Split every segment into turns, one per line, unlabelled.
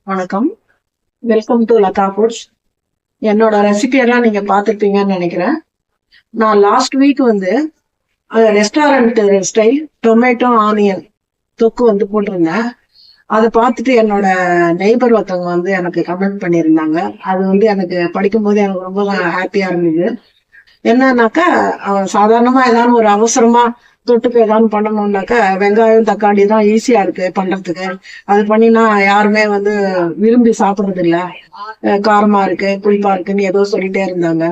வணக்கம். Welcome to Latha foods. என்னோட recipe எல்லாம் நீங்க பார்த்துருப்பீங்கன்னு நினைக்கிறேன். நான் லாஸ்ட் வீக் வந்து ரெஸ்டாரண்ட் ஸ்டைல் டொமேட்டோ ஆனியன் தொக்கு வந்து போட்டிருந்தேன். அதை பார்த்துட்டு என்னோட நெய்பர் ஒருத்தவங்க வந்து எனக்கு கமெண்ட் பண்ணியிருந்தாங்க. அது வந்து எனக்கு படிக்கும்போது எனக்கு ரொம்ப ஹாப்பியா இருந்தது. என்னன்னாக்கா சாதாரணமா ஏதாவது ஒரு அவசரமா தொட்டுக்கு ஏதாவது பண்ணணும்னாக்கா வெங்காயம் தக்காளி தான் ஈஸியா இருக்கு பண்றதுக்கு. அது பண்ணினா யாருமே வந்து விரும்பி சாப்பிடுறது இல்ல. காரமா இருக்கு புளிப்பா இருக்குன்னு ஏதோ சொல்லிட்டே இருந்தாங்க.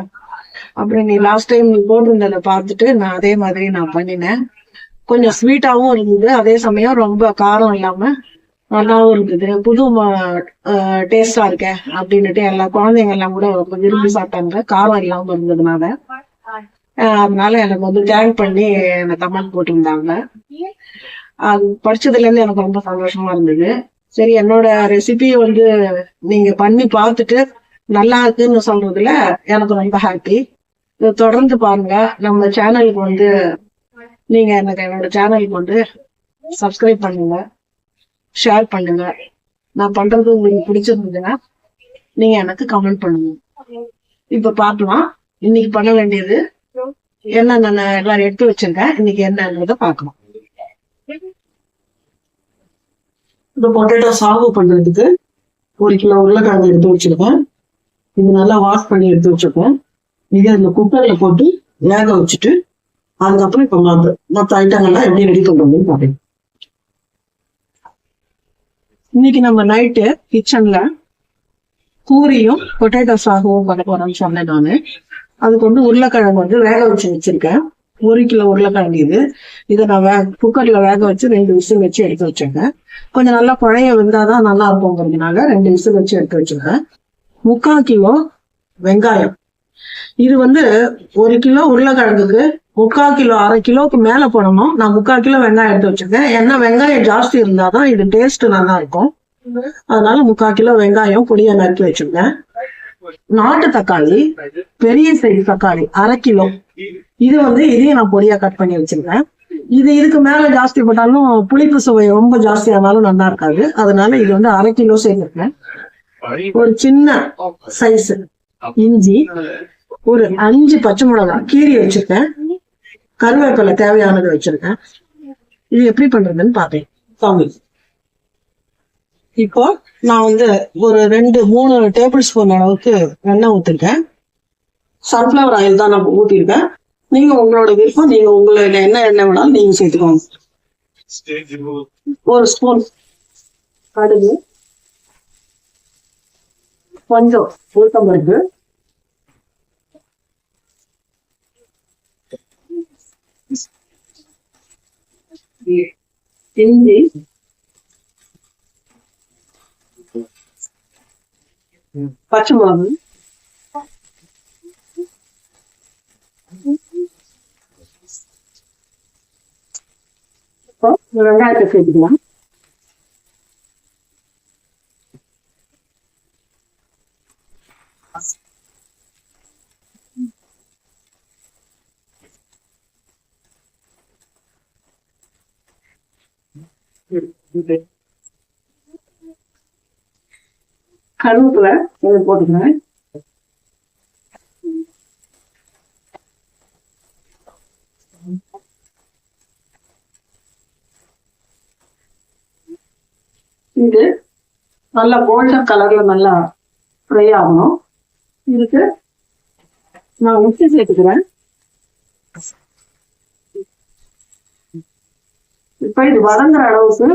அப்புறம் நீ லாஸ்ட் டைம் நீ போட்டிருந்ததை பார்த்துட்டு நான் அதே மாதிரி நான் பண்ணினேன். கொஞ்சம் ஸ்வீட்டாவும் இருந்தது, அதே சமயம் ரொம்ப காரம் இல்லாம நல்லாவும் இருந்தது. புது டேஸ்டா இருக்க அப்படின்னுட்டு எல்லா குழந்தைங்க எல்லாம் கூட ரொம்ப விரும்பி சாப்பிட்டாங்க, காரம் இல்லாம இருந்ததுனால. அதனால எனக்கு வந்து டேக் பண்ணி எனக்கு கமெண்ட் போட்டிருந்தாங்க. அது படிச்சதுல இருந்து எனக்கு ரொம்ப சந்தோஷமா இருந்தது. சரி, என்னோட ரெசிபி வந்து நீங்க பண்ணி பார்த்துட்டு நல்லா இருக்குன்னு சொல்றதுல எனக்கு ரொம்ப ஹாப்பி. தொடர்ந்து பாருங்க. நம்ம சேனலுக்கு வந்து நீங்க என்னோட சேனலுக்கு வந்து சப்ஸ்கிரைப் பண்ணுங்க, ஷேர் பண்ணுங்க. நான் பண்றது உங்களுக்கு பிடிச்சிருந்ததுன்னா நீங்க எனக்கு கமெண்ட் பண்ணுங்க. இப்ப பார்க்கலாம் இன்னைக்கு பண்ண வேண்டியது என்ன. நான் எல்லாரும் எடுத்து வச்சிருக்கேன். இன்னைக்கு என்னன்றத பார்க்கலாம். இந்த பொட்டேட்டோ சாகு பண்றதுக்கு 1 கிலோ உருளைக்கிழங்கு எடுத்து வச்சிருக்கேன். இது நல்லா வாஷ் பண்ணி எடுத்து வச்சிருக்கேன். இதை இந்த குக்கர்ல போட்டு வேக வச்சுட்டு அதுக்கப்புறம் இப்ப மற்ற ஐட்டங்கள்லாம் எப்படி ரெடி பண்றதுன்னு பாருங்க. இன்னைக்கு நம்ம நைட்டு கிச்சன்ல பூரியும் பொட்டேட்டோ சாகவும் பண்ண போறோம்னு சொன்னேன் நானு. அதுக்கு வந்து உருளைக்கிழங்கு வந்து வேக வச்சு வச்சிருக்கேன். 1 கிலோ உருளைக்கிழங்கு இது. இதை நான் குக்கர்ல வேக வச்சு 2 விசில் வச்சு எடுத்து வச்சிருக்கேன். கொஞ்சம் நல்லா பழைய வெந்தாதான் நல்லா இருக்குங்கிறதுனால 2 விசில் வச்சு எடுத்து வச்சிருக்கேன். 3/4 கிலோ வெங்காயம். இது வந்து 1 கிலோ உருளைக்கிழங்குக்கு 3/4 கிலோ, 1/2 கிலோக்கு மேல போடணும். நான் 3/4 கிலோ வெங்காயம் எடுத்து வச்சிருக்கேன். ஏன்னா வெங்காயம் ஜாஸ்தி இருந்தாதான் இது டேஸ்ட் நல்லா இருக்கும். அதனால 3/4 கிலோ வெங்காயம் பொடியா நறுக்கி வச்சிருக்கேன். நாட்டு தக்காளி, பெரிய சைஸ் தக்காளி 1/2 கிலோ. இது வந்து இதையும் நான் பொடியா கட் பண்ணி வச்சிருக்கேன். இதுக்கு மேல ஜாஸ்தி போட்டாலும் புளிப்பு சுவை ரொம்ப ஜாஸ்தி ஆனாலும் நல்லா இருக்காது. அதனால இது வந்து 1/2 கிலோ சேர்த்துருக்கேன். ஒரு சின்ன சைஸ் இஞ்சி, ஒரு 5 பச்சை மிளகாய் கீரி வச்சிருக்கேன். கருவேப்பிலை தேவையானது வச்சிருக்கேன். இது எப்படி பண்றதுன்னு பாப்பேன். இப்போ நான் வந்து ஒரு 2-3 டேபிள் ஸ்பூன் அளவுக்கு எண்ணெய் ஊத்திருக்கேன். சன்ஃபிளவர் ஆயில் தான் நான் ஊத்திருக்கேன். நீங்க உங்களோட விருப்பம், நீங்க உங்களோட என்ன எண்ணெய் வேணாலும் நீங்க சேர்த்துக்கோங்க. 1 ஸ்பூன் கடுகு, கொஞ்சம் உளுத்தம்பருப்பு, இஞ்சி, பச்சை மிளகு, வெங்காயத்தை சேர்த்துக்கலாம். கருவேப்பிலை போட்டுக்கிறேன். இது நல்லா கோல்டன் கலர்ல நல்லா ஃப்ரை ஆகணும். இதுக்கு நான் உப்பு சேர்த்துக்கிறேன். இப்ப இது வதங்குற அளவுக்கு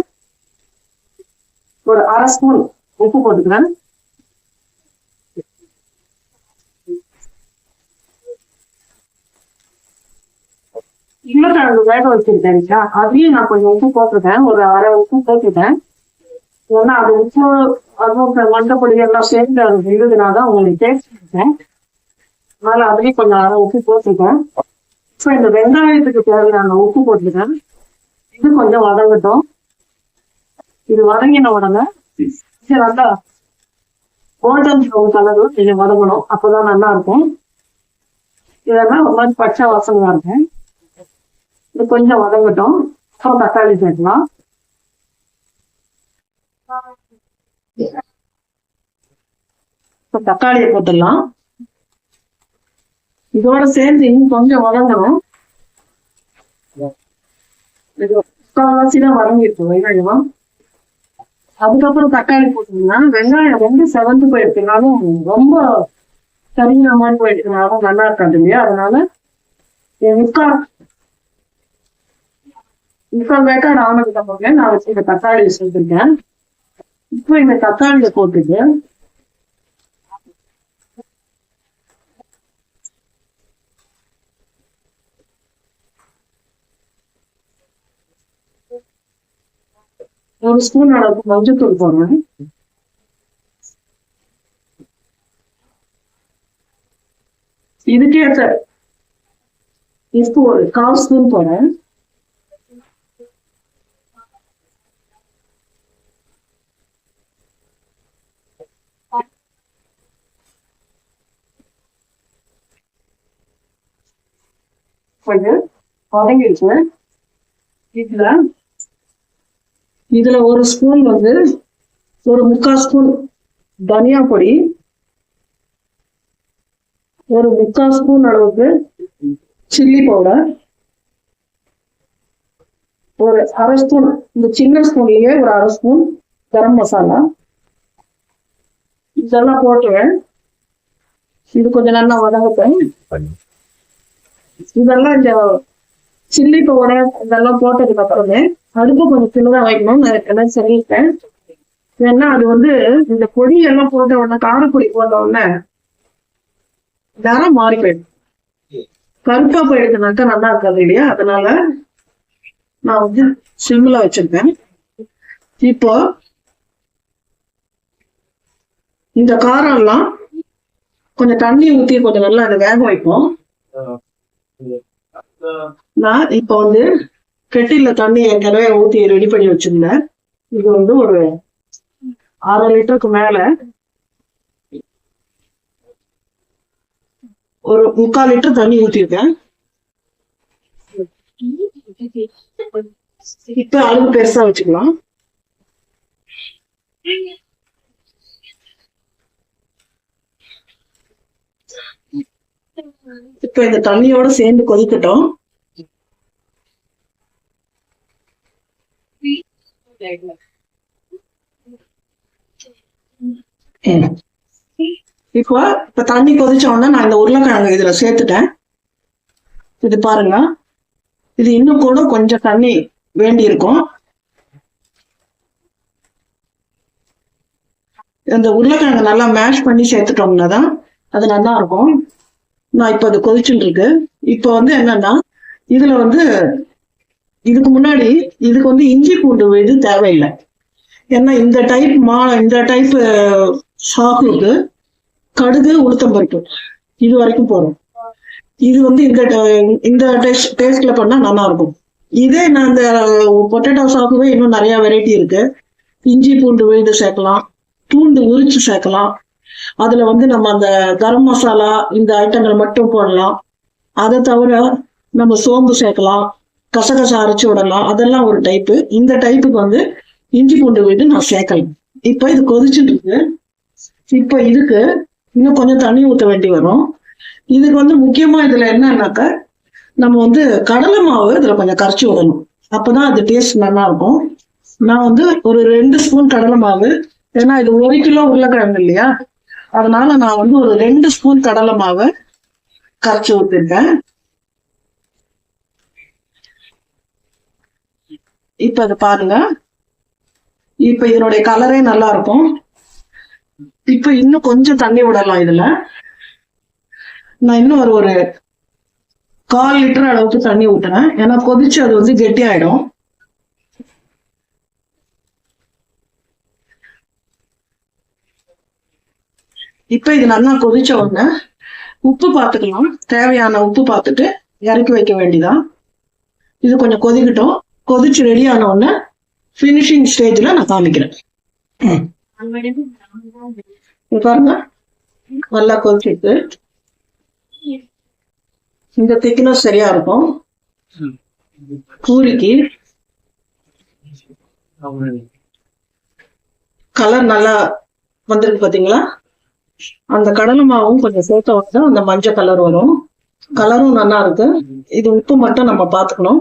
ஒரு 1/2 ஸ்பூன் உப்பு போட்டுக்கிறேன். உருளைக்கிழங்கு வேக வச்சிருக்கேன் இல்லையா, அதையும் நான் கொஞ்சம் உப்பு போட்டுருக்கேன். ஒரு 1/2 உப்பு போட்டுட்டேன். ஏன்னா அது உப்பு அதுவும் மண்டப்பொடி எல்லாம் சேர்ந்து அது இருந்ததுனாதான் உங்களுக்கு டேஸ்ட் இருக்கேன். அதனால அதுலயும் கொஞ்சம் 1/2 உப்பு போட்டுருக்கேன். இப்போ இந்த வெங்காயத்துக்கு தேவையான உப்பு போட்டுருக்கேன். இது கொஞ்சம் வதங்கட்டும். இது வதங்கின உடனே நல்லா கோல்டன் ப்ரௌன் கலர்ல கொஞ்சம் வதங்கணும். அப்பதான் நல்லா இருக்கும். இதெல்லாம் ஒரு மாதிரி பச்சை வாசனையா இருக்கும். இது கொஞ்சம் வதங்கட்டும். அப்புறம் தக்காளி சேர்க்கலாம். இப்ப தக்காளியை போட்டுடலாம். இதோட சேர்ந்து இன்னும் கொஞ்சம் வதங்கணும். இது முக்கால்வாசிதான் வதங்கிருக்கு வெங்காயம். அதுக்கப்புறம் தக்காளி போட்டீங்கன்னா வெங்காயம் ரொம்ப செவந்து போயிருக்குனாலும் ரொம்ப சரிங்கிற மாதிரி போயிருக்குனாலும் நல்லா இருக்காது இல்லையா? அதனால முக்கால் வேக்காடு ஆனதுக்கு அப்புறமே நான் வச்சு இந்த தக்காளியை சேர்த்துருக்கேன். இப்போ இந்த தக்காளியை போட்டுட்டு ஒரு ஸ்பூன் அளவுக்கு மஞ்சத்தூள் போடுறேன். இதுக்கேற்ற உப்பு ஒரு 1/4 ஸ்பூன் போடுறேன். கொஞ்சம் வதங்கிடுச்சு. இதுல ஒரு ஸ்பூன் வந்து ஒரு 3/4 ஸ்பூன் தனியா பொடி, ஒரு 3/4 ஸ்பூன் அளவுக்கு சில்லி பவுடர், ஒரு 1/2 ஸ்பூன், இந்த சின்ன ஸ்பூன்லயே ஒரு 1/2 ஸ்பூன் கரம் மசாலா, இதெல்லாம் போட்டுவேன். இது கொஞ்சம் நல்லா வதங்கப்பேன். இதெல்லாம் இந்த சில்லி பவுடர் இதெல்லாம் போட்டதுக்கு அப்புறமே அடுப்பு கொஞ்சம் சின்னதா வைக்கணும். நான் எல்லாம் சொல்லியிருக்கேன். ஏன்னா அது வந்து இந்த பொடி எல்லாம் போட்ட உடனே, காரப்பொடி போட்ட உடனே நிறம் மாறி போயிடும். கருப்பா போயிடுதுனாக்கா நல்லா இருக்காது இல்லையா? அதனால நான் வந்து சிம்ல வச்சிருக்கேன். இப்போ இந்த காரம் எல்லாம் கொஞ்சம் தண்ணி ஊற்றி கொஞ்சம் நல்லா அதை வேக வைப்போம். நான் இப்ப வந்து கெட்டில தண்ணி ஏற்கனவே ஊத்தி ரெடி பண்ணி வச்சிருந்தேன். இது வந்து ஒரு 1/2 லிட்டருக்கு மேல, ஒரு 3/4 லிட்டர் தண்ணி ஊத்திருக்கேன். இப்ப அளவு பெருசா வச்சுக்கலாம். இப்ப இந்த தண்ணியோட சேர்ந்து கொதிக்கட்டும். இப்ப தண்ணி கொதிச்ச உடனே நான் இந்த உருளைக்கிழங்கு இதுல சேர்த்துட்டேன். இது பாருங்க, இது இன்னும் கூட கொஞ்சம் தண்ணி வேண்டி இருக்கும். இந்த உருளைக்கிழங்கு நல்லா மேஷ் பண்ணி சேர்த்துட்டோம்னா தான் அது நல்லா இருக்கும். நான் இப்ப அது கொதிச்சுட்டு இருக்கு. இப்ப வந்து என்னன்னா, இதுல வந்து இதுக்கு முன்னாடி இதுக்கு வந்து இஞ்சி பூண்டு விழுது தேவையில்லை. ஏன்னா இந்த டைப் சாக்குக்கு கடுகு உளுத்தம்பருப்பு இது வரைக்கும் போறோம். இது வந்து இந்த டேஸ்ட்ல பண்ணா நல்லா இருக்கும். இதே நான் இந்த பொட்டேட்டோ சாக்குவே இன்னும் நிறைய வெரைட்டி இருக்கு. இஞ்சி பூண்டு விழுது சேர்க்கலாம், பூண்டு உரிச்சு சேர்க்கலாம். அதுல வந்து நம்ம அந்த கரம் மசாலா இந்த ஐட்டங்கள் மட்டும் போடலாம். அதை தவிர நம்ம சோம்பு சேர்க்கலாம், கசகசா அரைச்சு விடலாம். அதெல்லாம் ஒரு டைப்பு. இந்த டைப்புக்கு வந்து இஞ்சி பூண்டு விழுது நான் சேர்க்கலாம். இப்ப இது கொதிச்சுட்டு இருக்கு. இப்ப இதுக்கு இன்னும் கொஞ்சம் தண்ணி ஊற்ற வேண்டி வரும். இதுக்கு வந்து முக்கியமா இதுல என்னன்னாக்க, நம்ம வந்து கடலை மாவு இதுல கொஞ்சம் கரைச்சி விடணும். அப்பதான் அது டேஸ்ட் நல்லா இருக்கும். நான் வந்து ஒரு 2 ஸ்பூன் கடலை மாவு, ஏன்னா இது 1 கிலோ உருளைக்கிழங்கு இல்லையா? அதனால நான் வந்து ஒரு 2 ஸ்பூன் கடலை மாவை கரைச்சி ஊத்திருக்கேன். இப்ப இது பாருங்க, இப்ப இதனுடைய கலரே நல்லா இருக்கும். இப்ப இன்னும் கொஞ்சம் தண்ணி விடலாம். இதுல நான் இன்னும் ஒரு 1/4 லிட்டர் அளவுக்கு தண்ணி ஊட்டுறேன். ஏன்னா கொதிச்சு அது வந்து கெட்டி ஆயிடும். இப்ப இது நல்லா கொதிச்ச உடனே உப்பு பார்த்துக்கலாம். தேவையான உப்பு பார்த்துட்டு இறக்கி வைக்க வேண்டியதான். இது கொஞ்சம் கொதிக்கட்டும். கொதிச்சு ரெடி ஆன உடனே பினிஷிங் ஸ்டேஜ்ல நான் காமிக்கிறேன். பாருங்க, நல்லா கொதிச்சிட்டு இந்த திக்னஸ் சரியா இருக்கும். பூரிக்கு கலர் நல்லா வந்திருக்கு பாத்தீங்களா? அந்த கடலை மாவும் கொஞ்சம் சேர்த்த வந்து அந்த மஞ்சள் கலர் வரும். கலரும் நல்லா இருக்கு. இது உப்பு மட்டும் நம்ம பாத்துக்கணும்.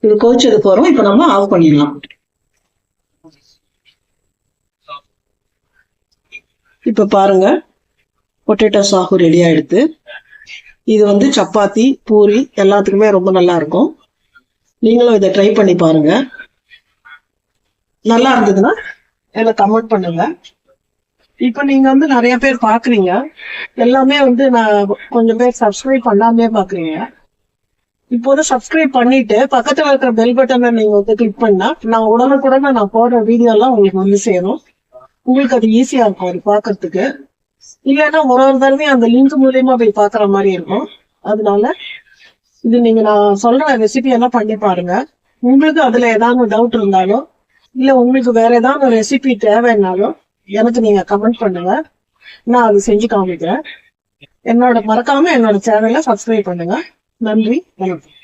இது கொதிச்சது போறோம். இப்ப நம்ம ஆஃப் பண்ணிடலாம். இப்ப பாருங்க, பொட்டேட்டோ சாகு ரெடி ஆயிடுது. இது வந்து சப்பாத்தி, பூரி எல்லாத்துக்குமே ரொம்ப நல்லா இருக்கும். நீங்களும் இதை ட்ரை பண்ணி பாருங்க. நல்லா இருந்ததுன்னா எனக்கு கமெண்ட் பண்ணுங்க. இப்ப நீங்க வந்து நிறைய பேர் பாக்குறீங்க, எல்லாமே வந்து நான் கொஞ்சம் பேர் சப்ஸ்கிரைப் பண்ணாமே பாக்குறீங்க. இப்போது சப்ஸ்கிரைப் பண்ணிட்டு பக்கத்துல இருக்கிற பெல் பட்டனை நீங்க வந்து கிளிக் பண்ணா நான் உடனுக்குடனே நான் போடுற வீடியோ எல்லாம் உங்களுக்கு வந்து சேரும். உங்களுக்கு அது ஈஸியா இருக்கும் அது பாக்குறதுக்கு. இல்லைன்னா ஒரு தடவையும் அந்த லிங்க் மூலியமா போய் பாக்குற மாதிரி இருக்கும். அதனால இது நீங்க நான் சொல்ற ரெசிபி எல்லாம் பண்ணி பாருங்க. உங்களுக்கு அதுல ஏதாவது டவுட் இருந்தாலும் இல்ல உங்களுக்கு வேற ஏதாவது ரெசிபி தேவைன்னாலும் எனக்கு நீங்க கமெண்ட் பண்ணுங்க. நான் அது செஞ்சு காமிக்கிறேன். மறக்காம என்னோட சேனலை சப்ஸ்கிரைப் பண்ணுங்க. நன்றி, வணக்கம்.